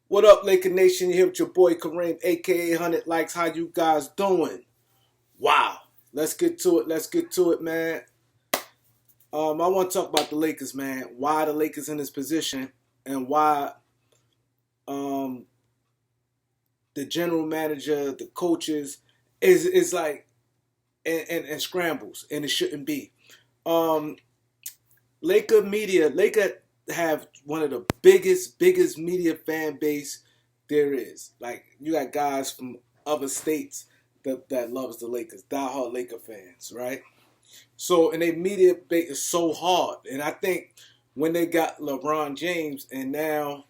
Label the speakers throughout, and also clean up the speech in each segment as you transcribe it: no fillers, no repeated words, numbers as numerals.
Speaker 1: What up, Laker Nation? You here with your boy Kareem, aka 100 Likes. How you guys doing? Wow. Let's get to it. Let's get to it, man. I want to talk about the Lakers, man. Why the Lakers in this position and why um, the general manager, the coaches, is like and scrambles, and it shouldn't be. Um, Laker have one of the biggest media fan base there is. Like you got guys from other states that loves the Lakers, diehard Laker fans, right? So and their media base is so hard, and I think when they got LeBron James, and now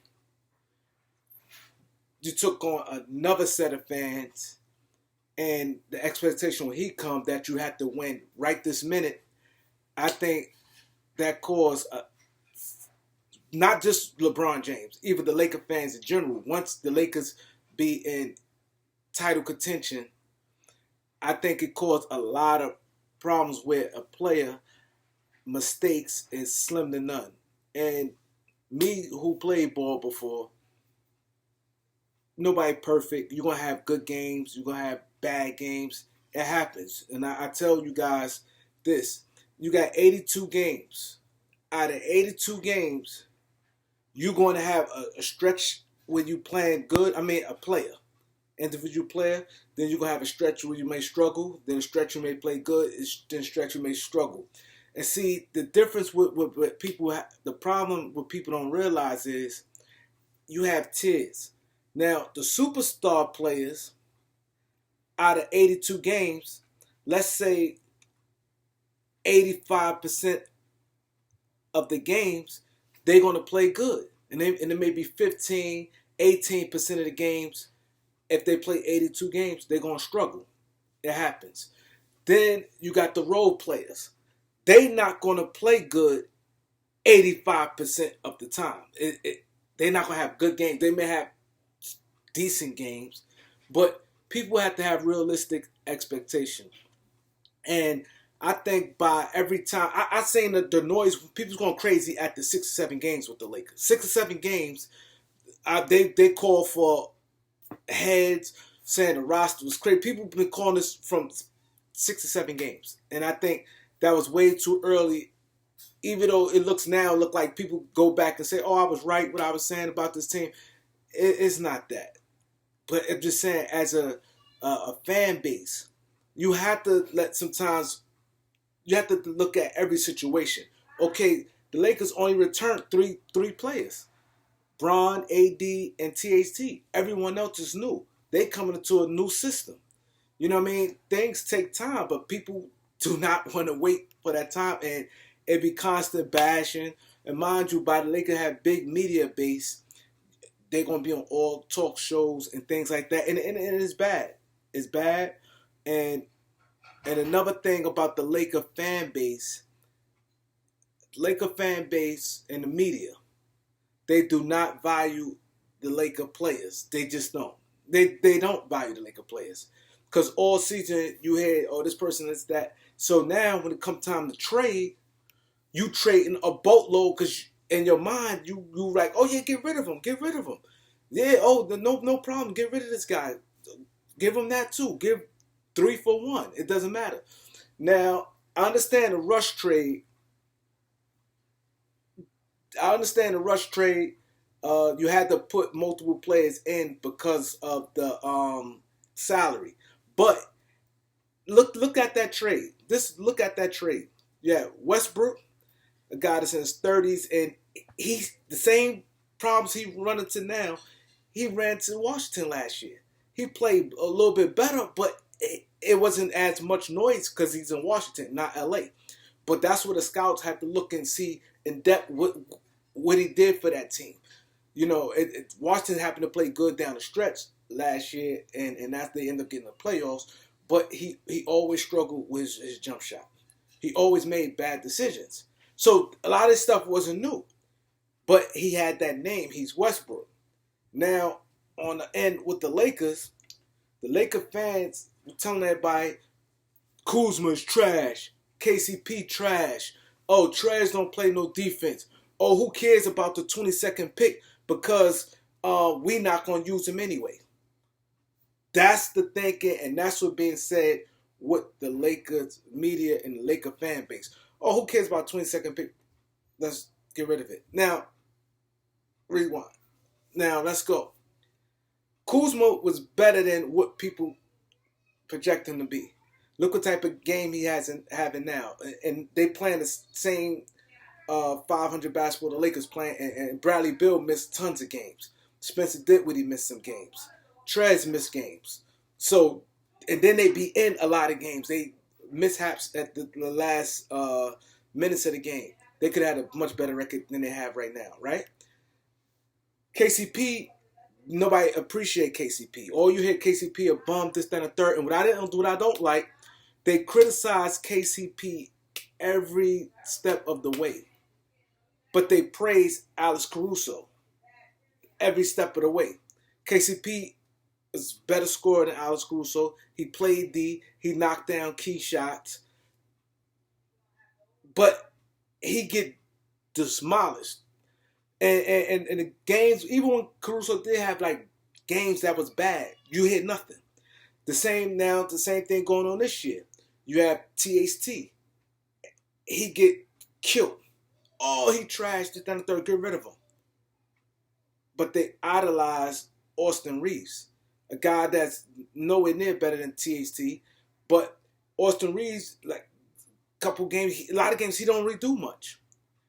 Speaker 1: you took on another set of fans, and the expectation when he comes that you have to win right this minute. I think that caused not just LeBron James, even the Laker fans in general. Once the Lakers be in title contention, I think it caused a lot of problems where a player mistakes is slim to none. And me, who played ball before, nobody perfect. You're gonna have good games. You're gonna have bad games. It happens. And I tell you guys this: you got 82 games. Out of 82 games, you're going to have a stretch where you playing good. I mean, a player, individual player. Then you're going to have a stretch where you may struggle. Then a stretch you may play good. Then a stretch you may struggle. And see, the difference with people, the problem what people don't realize is you have tiers. Now, the superstar players, out of 82 games, let's say 85% of the games, they're going to play good. And it may be 15, 18% of the games, if they play 82 games, they're going to struggle. It happens. Then you got the role players. They not going to play good 85% of the time. They're not going to have good games. They may have decent games, but people have to have realistic expectations. And I think by every time I seen the noise, people's going crazy at the 6 or 7 games with the Lakers. 6 or 7 games, they call for heads, saying the roster was crazy. People have been calling this from 6 or 7 games, and I think that was way too early. Even though it look like people go back and say, "Oh, I was right what I was saying about this team." It's not that, but I'm just saying as a fan base, you have to let sometimes. You have to look at every situation. Okay, the Lakers only returned three players. Bron, AD, and THT. Everyone else is new. They coming into a new system. You know what I mean? Things take time, but people do not want to wait for that time, and it be constant bashing. And mind you, by the Lakers have big media base, they're gonna be on all talk shows and things like that, and it's bad. It's bad, and another thing about the Laker fan base and the media, they do not value the Laker players. They just don't. They don't value the Laker players. Because all season you hear, oh, this person is that. So now when it comes time to trade, you trading a boatload because in your mind you like, oh yeah, get rid of him. Yeah, oh, no problem. Get rid of this guy. Give him that too. Give 3 for 1. It doesn't matter. Now, I understand the rush trade. You had to put multiple players in because of the salary. But look at that trade. Look at that trade. Yeah, Westbrook, a guy that's in his 30s, and he's the same problems he run into now. He ran to Washington last year. He played a little bit better, but it wasn't as much noise because he's in Washington, not LA. But that's where the scouts have to look and see in depth what he did for that team. You know, Washington happened to play good down the stretch last year, and that's they end up getting the playoffs. But he always struggled with his jump shot. He always made bad decisions. So a lot of this stuff wasn't new. But he had that name. He's Westbrook. Now, on the end with the Laker fans were telling everybody, Kuzma's trash. KCP trash. Oh, trash don't play no defense. Oh, who cares about the 22nd pick? Because we not gonna use him anyway. That's the thinking, and that's what being said with the Lakers media and the Laker fan base. Oh, who cares about 22nd pick? Let's get rid of it. Now, rewind. Now, let's go. Kuzma was better than what people project him to be. Look what type of game he has having now. And they playing the same 500 basketball the Lakers playing, and Bradley Beal missed tons of games. Spencer Dinwiddie missed some games. Trez missed games. So, and then they be in a lot of games. They mishaps at the last minutes of the game. They could have had a much better record than they have right now, right? KCP, nobody appreciate KCP. All you hear KCP a bum, this, that, and a third. And what I don't like, they criticize KCP every step of the way. But they praise Alex Caruso every step of the way. KCP is better scorer than Alex Caruso. He played D. He knocked down key shots. But he get demolished. And the games, even when Caruso did have like games that was bad, you hit nothing. The same thing going on this year. You have THT. He get killed. Oh, he trashed it down the third. Get rid of him. But they idolize Austin Reeves, a guy that's nowhere near better than THT. But Austin Reeves, like a lot of games, he don't really do much.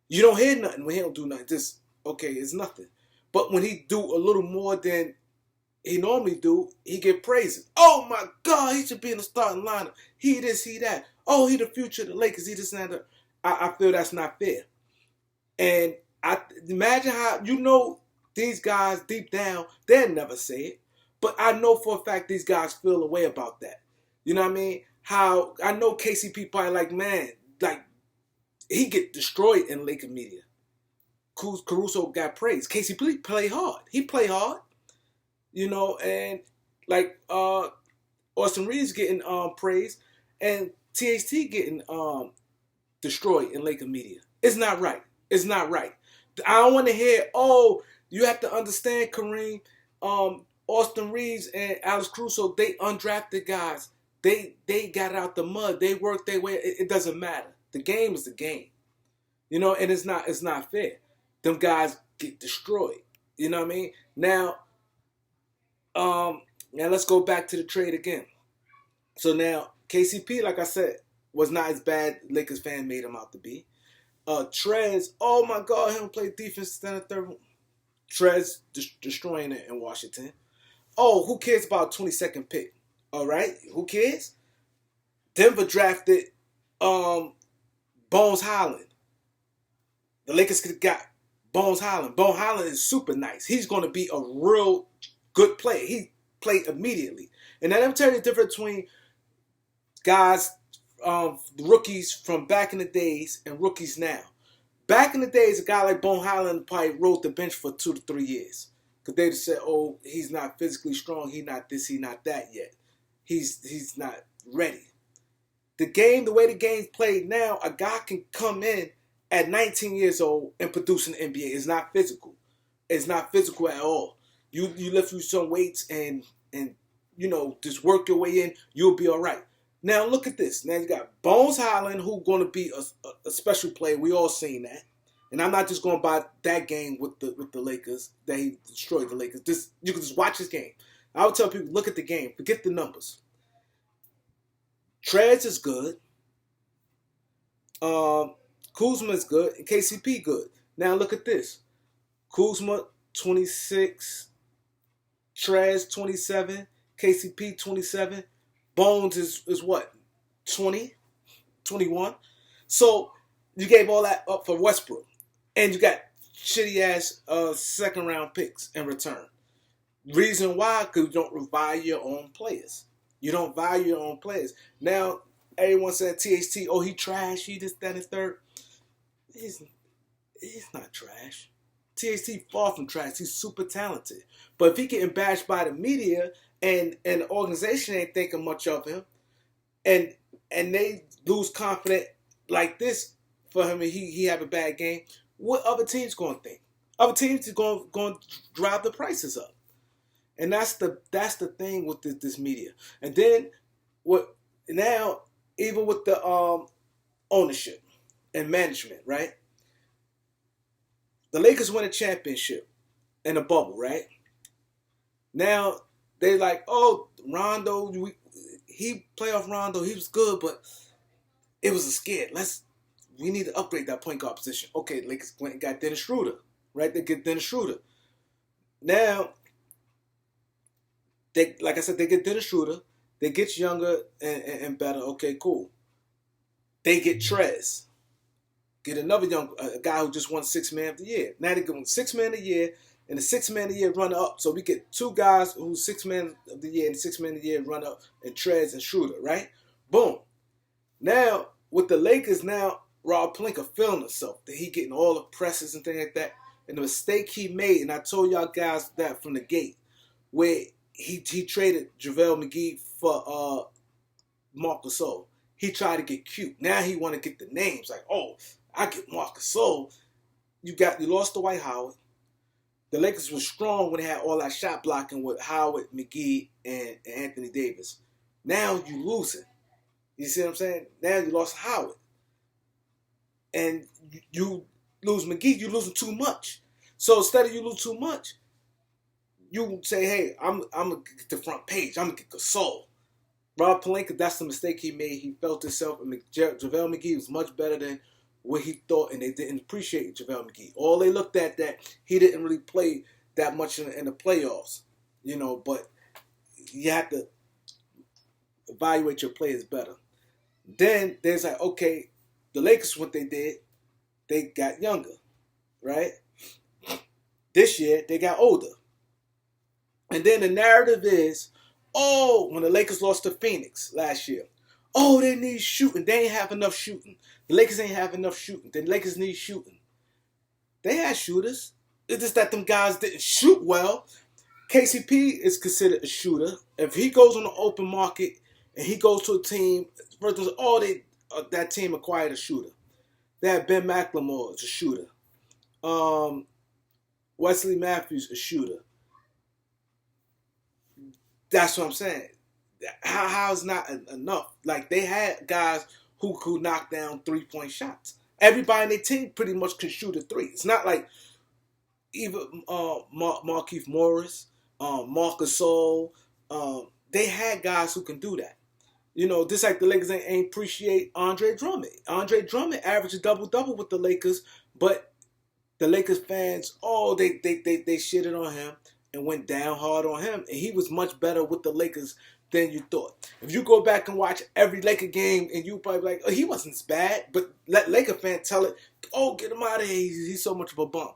Speaker 1: You don't hear nothing when he don't do nothing. Just, okay, it's nothing. But when he do a little more than he normally do, he get praises. Oh my God, he should be in the starting lineup. He this, he that. Oh, he the future of the Lakers. He this and that. I feel that's not fair. And I imagine how, these guys deep down, they'll never say it. But I know for a fact these guys feel a way about that. You know what I mean? How I know KCP probably like, man, like he get destroyed in Laker media. Caruso got praised. KCP play hard. He play hard. And like Austin Reeves getting praised and THT getting destroyed in Laker media. It's not right. It's not right. I don't want to hear, oh, you have to understand, Kareem, Austin Reeves and Alex Caruso, they undrafted guys. They got out the mud. They worked their way. It doesn't matter. The game is the game. And it's not fair. Them guys get destroyed. You know what I mean? Now let's go back to the trade again. So now KCP, like I said, was not as bad Lakers fan made him out to be. Trez, oh my God, he don't play defense stand at third. Trez destroying it in Washington. Oh, who cares about 22nd pick? All right, who cares? Denver drafted Bones Highland. The Lakers could have got Bones Highland. Bones Highland is super nice. He's going to be a real good player. He played immediately. And now let me tell you the difference between guys, rookies from back in the days and rookies now. Back in the days, a guy like Bones Highland probably rode the bench for 2 to 3 years. Because they just said, oh, he's not physically strong. He not this, he not that yet. He's not ready. The way the game's played now, a guy can come in at 19 years old and produce in the NBA. It's not physical. It's not physical at all. You lift you some weights and just work your way in, you'll be all right. Now look at this. Now you got Bones Highland, who's going to be a special player. We all seen that. And I'm not just going by that game with the Lakers, that he destroyed the Lakers. You can just watch his game. I would tell people, look at the game. Forget the numbers. Trez is good. Kuzma is good. And KCP good. Now look at this. Kuzma, 26. Trez, 27. KCP, 27. Bones is what? 20? 21? So you gave all that up for Westbrook. And you got shitty-ass second-round picks in return. Reason why? Because you don't value your own players. You don't value your own players. Now, everyone said THT, oh, he trash, he this, that, and third. He's not trash. THT far from trash. He's super talented. But if he getting bashed by the media and the organization ain't thinking much of him, and they lose confidence like this for him and he have a bad game, what other teams going to think? Other teams are going to drive the prices up, and that's the thing with this media. And then what now? Even with the ownership and management, right? The Lakers win a championship in a bubble, right? Now they like, oh, Rondo, he playoff Rondo, he was good, but it was a skid. We need to upgrade that point guard position. Okay, Lakers went and got Dennis Schroeder, right? They get Dennis Schroeder. Now they, like I said, they get Dennis Schroeder. They get younger and better. Okay, cool. They get Trez. Get another young guy who just won Six Man of the Year. Now they get 6 Man of the Year and the 6 Man of the Year runner up. So we get two guys who's 6 Man of the Year and 6 Man of the Year runner up, and Trez and Schroeder, right? Boom. Now with the Lakers, now Rob Pelinka feeling himself that he getting all the presses and things like that. And the mistake he made, and I told y'all guys that from the gate, where he traded JaVale McGee for Marc Gasol. He tried to get cute. Now he want to get the names. Like, oh, I get Marc Gasol. You lost to Dwight Howard. The Lakers were strong when they had all that shot blocking with Howard, McGee, and Anthony Davis. Now you losing. You see what I'm saying? Now you lost Howard. And you lose McGee, you losing too much. So instead of you lose too much, you say, hey, I'm gonna get the front page. I'm gonna get Gasol. Rob Pelinka, that's the mistake he made. He felt himself, and JaVale McGee was much better than what he thought, and they didn't appreciate JaVale McGee. All they looked at that he didn't really play that much in the playoffs, but you have to evaluate your players better. Then there's like, okay, the Lakers, what they did, they got younger, right? This year, they got older. And then the narrative is, oh, when the Lakers lost to Phoenix last year, oh, they need shooting. They ain't have enough shooting. The Lakers ain't have enough shooting. The Lakers need shooting. They had shooters. It's just that them guys didn't shoot well. KCP is considered a shooter. If he goes on the open market and he goes to a team, first of all, that team acquired a shooter. They had Ben McLemore, is a shooter. Wesley Matthews, a shooter. That's what I'm saying. How's not enough? Like, they had guys who could knock down 3-point shots. Everybody in their team pretty much can shoot a three. It's not like even Markieff Morris, Marc Gasol. They had guys who can do that. Just like the Lakers ain't appreciate Andre Drummond. Andre Drummond averaged a double-double with the Lakers, but the Lakers fans, they shitted on him and went down hard on him, and he was much better with the Lakers than you thought. If you go back and watch every Laker game, and you probably like, oh, he wasn't as bad, but let Laker fans tell it, oh, get him out of here, he's so much of a bum.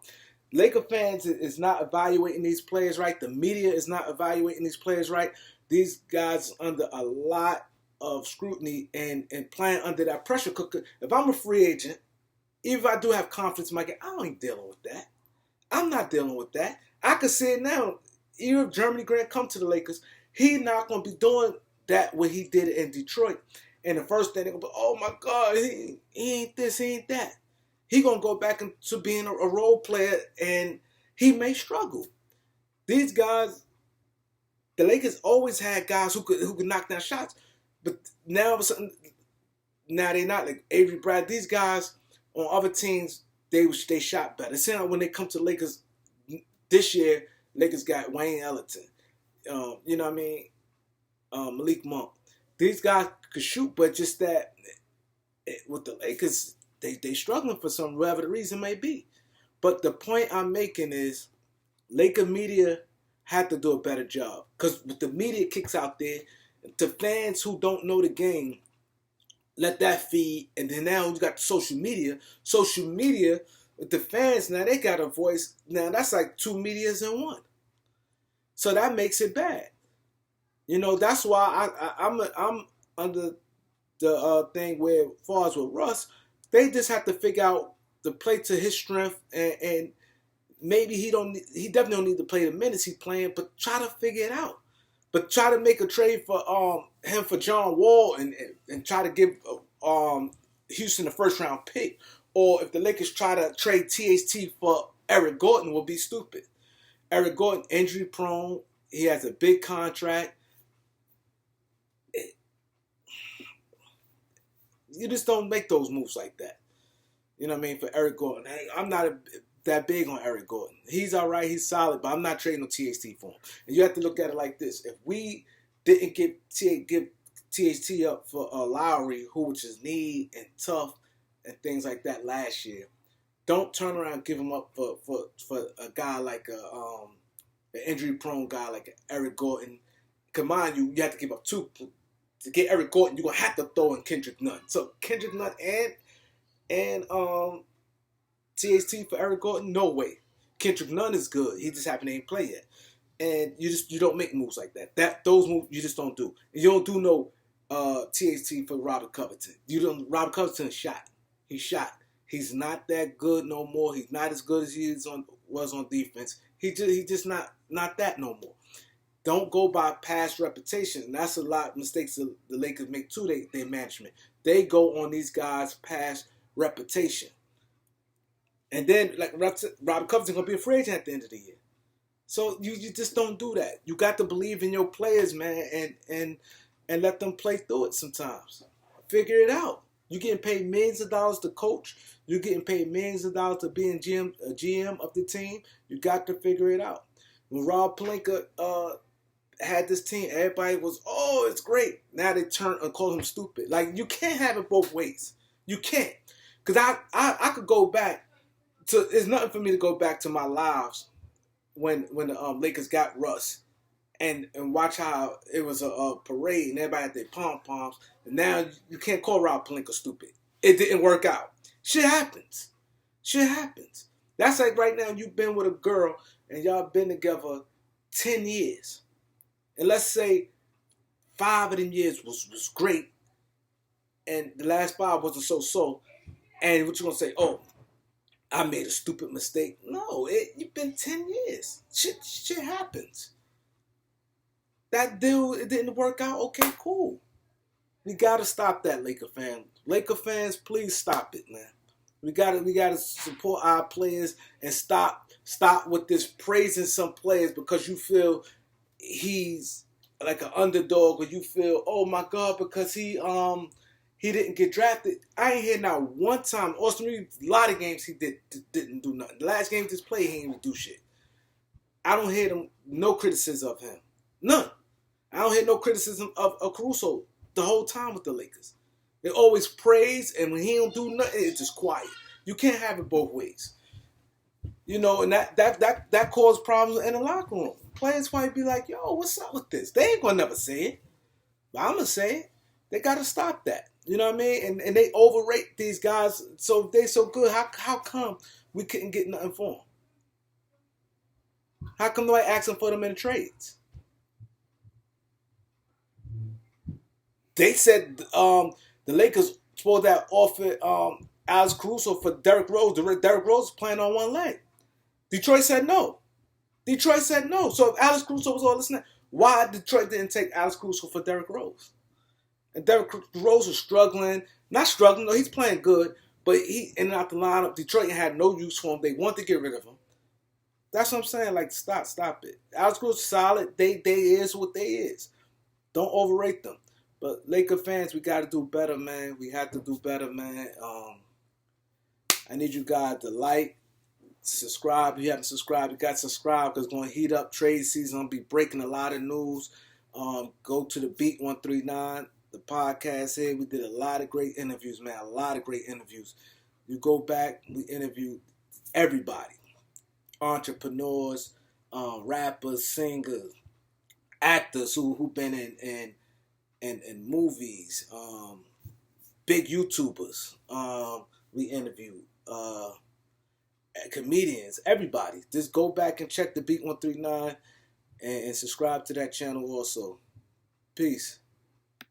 Speaker 1: Laker fans is not evaluating these players right. The media is not evaluating these players right. These guys are under a lot of scrutiny and playing under that pressure cooker. If I'm a free agent, even if I do have confidence in my game, I ain't dealing with that. I'm not dealing with that. I can see it now. Even if Jeremy Grant come to the Lakers, he's not going to be doing that what he did in Detroit. And the first thing they're going to be, oh my God, he ain't this, he ain't that. He's going to go back into being a role player, and he may struggle. These guys, the Lakers always had guys who could knock down shots. But now all of a sudden, now they're not. Like Avery Brad, these guys on other teams, they shot better. It seems like when they come to Lakers this year, Lakers got Wayne Ellington. You know what I mean? Malik Monk. These guys could shoot, but just that with the Lakers, they struggling for some whatever the reason may be. But the point I'm making is Laker media had to do a better job. Because with the media kicks out there, to fans who don't know the game, let that feed. And then now you got the social media. Social media, with the fans, now they got a voice. Now that's like two medias in one. So that makes it bad. That's why I'm under the thing where, as far as with Russ, they just have to figure out the play to his strength, and maybe he definitely don't need to play the minutes he's playing, but try to figure it out. But try to make a trade for him for John Wall and try to give Houston a first round pick, or if the Lakers try to trade THT for Eric Gordon will be stupid. Eric Gordon, injury prone. He has a big contract. You just don't make those moves like that. You know what I mean? For Eric Gordon. Hey, I'm not that big on Eric Gordon. He's all right. He's solid, but I'm not trading no THT for him. And you have to look at it like this. If we didn't give THT up for Lowry, who was just need and tough and things like that last year, don't turn around and give him up for a guy like an injury-prone guy like Eric Gordon. Come on, you have to give up two. To get Eric Gordon, you're going to have to throw in Kendrick Nunn. So Kendrick Nunn and THT for Eric Gordon, no way. Kendrick Nunn is good. He just happened to ain't play yet. And you don't make moves like that. Those moves you just don't do. And you don't do no THT for Robert Covington. Robert Covington shot. He shot. He's not that good no more. He's not as good as he was on defense. He just not that no more. Don't go by past reputation. And that's a lot of mistakes the Lakers make too, their management. They go on these guys' past reputation. And then, like, Robert Covington going to be a free agent at the end of the year. So you just don't do that. You got to believe in your players, man, and let them play through it sometimes. Figure it out. You're getting paid millions of dollars to coach. You're getting paid millions of dollars to be a GM of the team. You got to figure it out. When Rob Pelinka had this team, everybody was, oh, it's great. Now they turn and call him stupid. Like, you can't have it both ways. You can't. Because I could go back to, it's nothing for me to go back to my lives when the Lakers got Russ and watch how it was a parade and everybody had their pom-poms. And now you can't call Rob Pelinka stupid. It didn't work out. Shit happens. Shit happens. That's like right now you've been with a girl and y'all been together 10 years. And let's say 5 of them years was great, and the last 5 wasn't so. And what you gonna say? Oh, I made a stupid mistake. No, you've been 10 years. Shit happens. That deal, it didn't work out. Okay, cool. We gotta stop that, Laker fans. Laker fans, please stop it, man. We gotta support our players and stop with this praising some players because you feel he's like an underdog, or you feel, oh my God, because he didn't get drafted. I ain't hear not one time. Austin Reeves, a lot of games he didn't do nothing. The last game he just played, he didn't even do shit. I don't hear no criticism of him. None. I don't hear no criticism of Caruso the whole time with the Lakers. They always praise, and when he don't do nothing, it's just quiet. You can't have it both ways. You know, and that caused problems in the locker room. Players might be like, yo, what's up with this? They ain't gonna never say it. But I'm gonna say it. They gotta stop that. You know what I mean? And they overrate these guys. So if they so good, how come we couldn't get nothing for them? How come nobody asking for them in the trades? They said the Lakers supposed to have offered Alex Caruso for Derrick Rose. Derrick Rose is playing on one leg. Detroit said no. So if Alex Caruso was all listening, why Detroit didn't take Alex Caruso for Derrick Rose? And Derrick Rose was struggling. Not struggling, no, he's playing good. But he ended out the lineup. Detroit had no use for him. They wanted to get rid of him. That's what I'm saying. Like, stop it. Alex Caruso's solid. They is what they is. Don't overrate them. But Laker fans, we got to do better, man. We have to do better, man. I need you guys to like, subscribe. If you haven't subscribed, you got to subscribe because it's going to heat up trade season. I'll be breaking a lot of news. Go to the Beat 139, the podcast here. We did a lot of great interviews, man. A lot of great interviews. You go back, we interviewed everybody. Entrepreneurs, rappers, singers, actors who've been in movies, big YouTubers. We interviewed comedians, everybody. Just go back and check the Beat 139 and subscribe to that channel also. Peace.